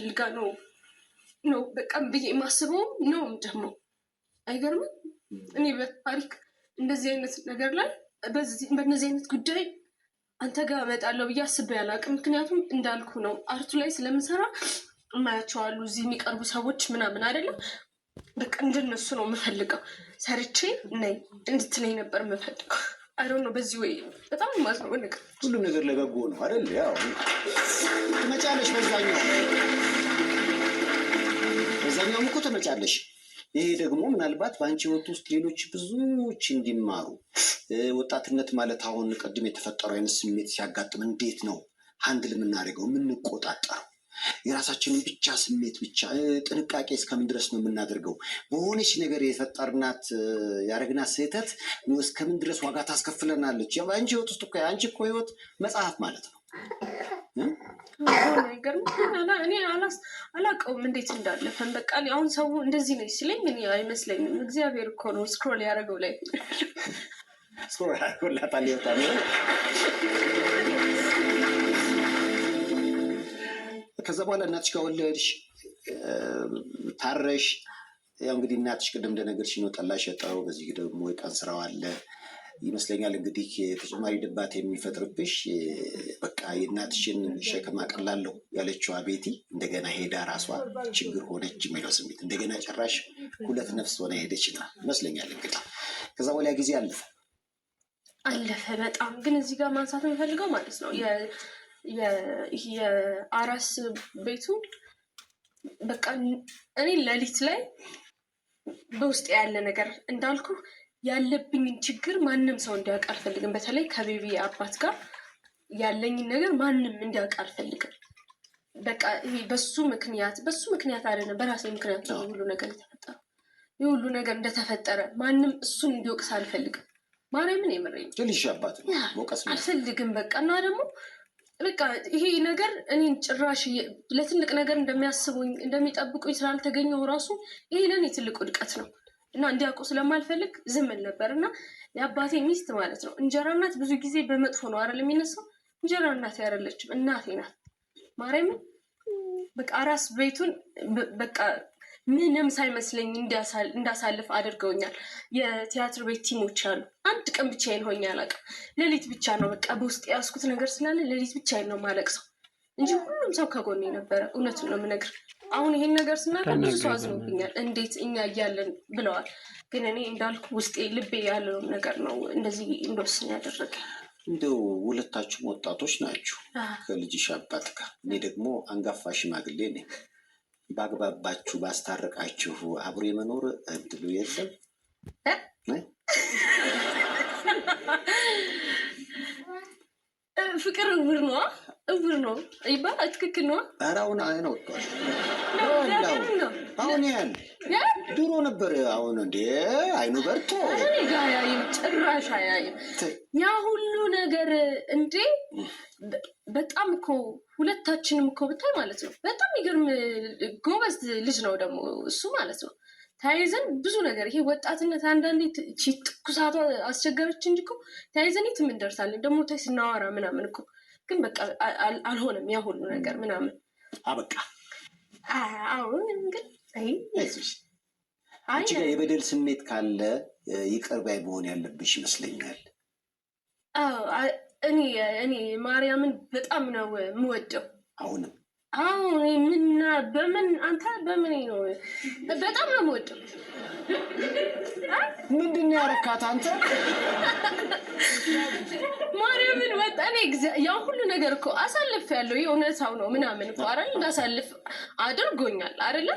ፈልጋ ነው በቃ ብዬ የማስበው ነው። ደግሞ አይገርምም? እኔ በታሪክ እንደዚህ አይነት ነገር ላይ በእነዚህ አይነት ጉዳይ አንተ ጋር እመጣለሁ ብዬ አስቤ አላውቅም። ምክንያቱም እንዳልኩ ነው አርቱ ላይ ስለምሰራ እማያቸዋሉ እዚህ የሚቀርቡ ሰዎች ምናምን አይደለም። በቃ እንደነሱ ነው የምፈልገው። ሰርቼ ነይ እንድትለኝ ነበር የምፈልገው። አይዶን ነው በዚህ ወይ በጣም ማዝነው ነገር ሁሉም ነገር ለበጎ ነው አይደል? ያው ትመጫለሽ፣ በዛኛውም እኮ ትመጫለሽ። ይሄ ደግሞ ምናልባት በአንቺ ህይወት ውስጥ ሌሎች ብዙዎች እንዲማሩ ወጣትነት ማለት አሁን ቅድም የተፈጠረው አይነት ስሜት ሲያጋጥም እንዴት ነው ሃንድል የምናደርገው የምንቆጣጠረው? የራሳችንን ብቻ ስሜት ብቻ ጥንቃቄ እስከምን ድረስ ነው የምናደርገው? በሆነች ነገር የፈጠርናት ያደረግናት ስህተት እስከምን ድረስ ዋጋ ታስከፍለናለች? በአንቺ ህይወት ውስጥ እኮ የአንቺ እኮ ህይወት መጽሐፍ ማለት ነው። እኔ አላውቀውም እንዴት እንዳለፈን። በቃ አሁን ሰው እንደዚህ ነው ሲለኝ እኔ አይመስለኝም። እግዚአብሔር እኮ ነው ስክሮል ያደረገው ላይ ስክሮል ያደረገላታል ይወጣል። ከዛ በኋላ እናትሽ ጋር ወለድሽ፣ ታረሽ። ያው እንግዲህ እናትሽ ቅድም እንደነገርሽ ነው ጠላ ሸጠው፣ በዚህ ደግሞ የቀን ስራው አለ ይመስለኛል። እንግዲህ ተጨማሪ ድባት የሚፈጥርብሽ በቃ የእናትሽን ሸክም አቀላለሁ ያለችዋ ቤቲ እንደገና ሄዳ ራሷ ችግር ሆነች የሚለው ስሜት እንደገና ጨራሽ ሁለት ነፍስ ሆነ ሄደች ይመስለኛል። እንግዲህ ከዛ በኋላ ጊዜ አለፈ በጣም ግን እዚህ ጋር ማንሳት የምፈልገው ማለት ነው የአራስ ቤቱ በቃ እኔ ሌሊት ላይ በውስጥ ያለ ነገር እንዳልኩ ያለብኝን ችግር ማንም ሰው እንዲያውቅ አልፈልግም። በተለይ ከቤቢ አባት ጋር ያለኝን ነገር ማንም እንዲያውቅ አልፈልግም። በቃ ይሄ በሱ ምክንያት አይደለም፣ በራሴ ምክንያት ነው ሁሉ ነገር የተፈጠረው። ይህ ሁሉ ነገር እንደተፈጠረ ማንም እሱን እንዲወቅስ አልፈልግም። ማርያምን የምረኝ ልጅ አባት ወቀስ አልፈልግም። በቃ እና ደግሞ በቃ ይሄ ነገር እኔን ጭራሽ ለትልቅ ነገር እንደሚያስቡኝ እንደሚጠብቁኝ ስላልተገኘው ራሱ ይሄ ለእኔ ትልቅ ውድቀት ነው እና እንዲያውቁ ስለማልፈልግ ዝም ል ነበር። እና የአባቴ ሚስት ማለት ነው እንጀራ እናት ብዙ ጊዜ በመጥፎ ነው አይደል የሚነሳው። እንጀራ እናት ያደለችም እናቴ ናት። ማርያምን በቃ አራስ ቤቱን በቃ ምንም ሳይመስለኝ እንዳሳልፍ አድርገውኛል። የቲያትር ቤት ቲሞች አሉ። አንድ ቀን ብቻዬን ሆኜ አላውቅም። ሌሊት ብቻ ነው በቃ በውስጥ ያዝኩት ነገር ስላለ ሌሊት ብቻዬን ነው የማለቅሰው እንጂ ሁሉም ሰው ከጎኔ ነበረ። እውነቱን ነው የምነግርህ። አሁን ይሄን ነገር ስናገር ብዙ ሰው አዝኖብኛል። እንዴት እኛ እያለን ብለዋል። ግን እኔ እንዳልኩ ውስጤ ልቤ ያለውን ነገር ነው እንደዚህ እንደወስን ያደረገ። እንደው ሁለታችሁም ወጣቶች ናችሁ ከልጅሽ አባት ጋር። እኔ ደግሞ አንጋፋ ሽማግሌ ነኝ። ባግባባችሁ ባስታረቃችሁ አብሮ የመኖር እድሉ የለም? ፍቅር እውር ነው ይባላል። ትክክል ነው። ኧረ አሁን ወጥቷል። አሁን ድሮ ነበር። አሁን እንዴ አይኑ በርቶ ያይም ጭራሽ አያይም። ያ ሁሉ ነገር እንዴ በጣም እኮ ሁለታችንም እኮ ብታይ ማለት ነው በጣም ይገርም ጎበዝ ልጅ ነው ደግሞ እሱ ማለት ነው። ተያይዘን ብዙ ነገር ይሄ ወጣትነት አንዳንዴ ትኩሳቷ አስቸገረች እንጂ እኮ ተያይዘን የትም እንደርሳለን። ደግሞ ታይ ስናወራ ምናምን እኮ ግን በቃ አልሆነም ያ ሁሉ ነገር ምናምን አበቃ። አሁን ግን አንቺ ጋር የበደል ስሜት ካለ ይቅር ባይ መሆን ያለብሽ ይመስለኛል። እኔ ማርያምን በጣም ነው የምወደው። አሁንም በምን አንተ በምን ነው በጣም ነው የምወደው። ምንድን ነው ያረካት አንተ? ማርያምን ወጣኔ ያ ሁሉ ነገር እኮ አሳልፍ ያለው የእውነታው ነው ምናምን እኮ አይደል እንዳሳልፍ አድርጎኛል አይደለ?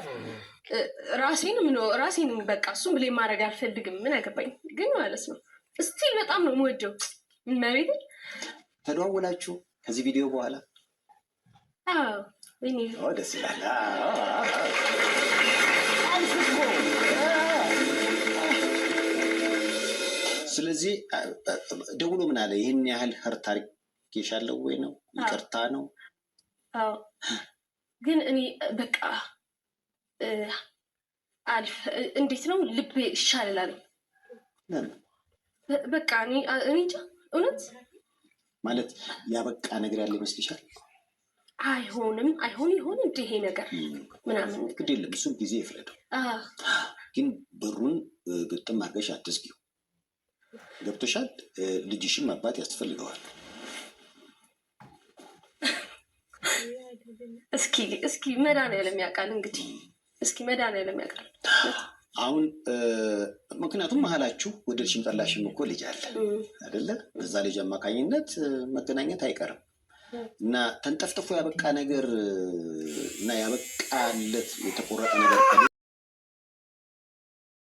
ራሴንም በቃ እሱም ብሌ ማድረግ አልፈልግም። ምን አገባኝ ግን ማለት ነው እስቲል በጣም ነው የምወደው። ማለት ተደዋወላችሁ ከዚህ ቪዲዮ በኋላ? አዎ እኔ ደስ ይላል። ስለዚህ ደውሎ ምን አለ? ይህን ያህል ህርት አድርጌሻለሁ ወይ ነው? ይቅርታ ነው? አዎ ግን እኔ በቃ እንዴት ነው ልቤ ይሻላል። በቃ እኔ እንጃ እውነት ማለት ያበቃ ነገር ያለ ይመስልሻል? አይሆንም ይሆን እንደ ይሄ ነገር ምናምን ግድ የለም እሱም ጊዜ ይፍረደው። ግን ብሩን ግጥም አድርገሽ አትዝጊው። ገብቶሻል? ልጅሽም አባት ያስፈልገዋል። እስኪ መድኃኒዓለም ያውቃል እንግዲህ እስኪ መድኃኒዓለም ያውቃል። አሁን ምክንያቱም መሀላችሁ ወደድሽም ጠላሽም እኮ ልጅ አለ አይደለ? በዛ ልጅ አማካኝነት መገናኘት አይቀርም እና ተንጠፍጥፎ ያበቃ ነገር እና ያበቃለት የተቆረጠ ነገር